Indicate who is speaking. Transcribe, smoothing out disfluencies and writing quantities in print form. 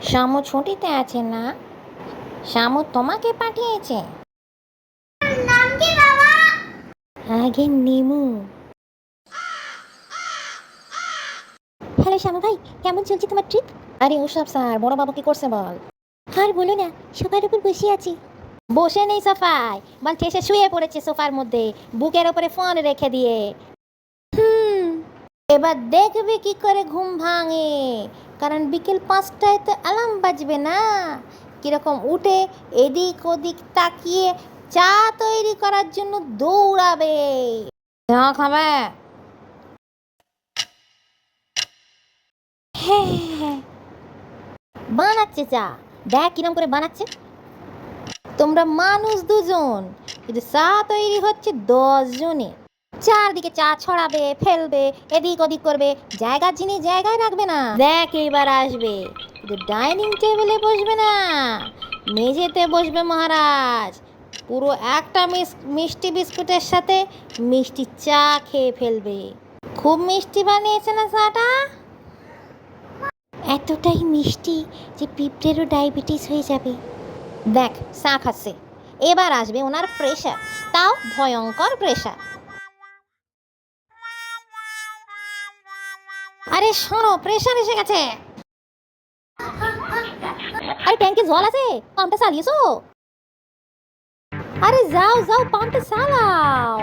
Speaker 1: শামু ছুটিতে আছে না? শামু তোমাকে পাঠিয়েছে?
Speaker 2: নাম কি বাবা?
Speaker 1: আগে নিমু।
Speaker 3: হ্যালো শ্যামা ভাই, কেমন চলছে তোমার ট্রিপ?
Speaker 1: আরে ওসব স্যার, বড় বাবু কি করছে বল?
Speaker 3: আর বলো না, সোফার উপর বসে আছি।
Speaker 1: বসে নেই সোফায়, বলছে এসে শুয়ে পড়েছে সোফার মধ্যে, বুকের ওপরে ফোন রেখে দিয়ে। এবার দেখবে কি করে ঘুম ভাঙে, কারণ বিকেল 5টায় তো অ্যালার্ম বাজবে না। কিরকম উঠে এদিক ওদিক তাকিয়ে চা তৈরি করার জন্য দৌড়াবে। চা খাবে? হ্যাঁ, বানাচ্ছে চা, দেখ কিরম করে বানাচ্ছে। তোমরা মানুষ 2জন, কিন্তু চা তৈরি হচ্ছে 10 জনে। চারদিকে চা ছড়াবে, ফেলবে, এদিক ওদিক করবে, জায়গার জিনিস জায়গায় রাখবে না। দেখ এইবার আসবে, কিন্তু ডাইনিং টেবিলে বসবে না, মেঝেতে বসবে মহারাজ। পুরো একটা মিষ্টি বিস্কুটের সাথে মিষ্টি চা খেয়ে ফেলবে। খুব মিষ্টি বানিয়েছে না চাটা?
Speaker 3: এতটাই মিষ্টি যে পিঁপড়েরও ডায়াবেটিস হয়ে যাবে।
Speaker 1: দেখ চা খাচ্ছে, এবার আসবে ওনার প্রেশার, তাও ভয়ঙ্কর প্রেশার। আরে শোনো, প্রেশার এসে গেছে। আরে ট্যাঙ্কে জল আছে, পাম্পটা চালিয়েছো? আরে যাও যাও, পাম্পটা চালাও।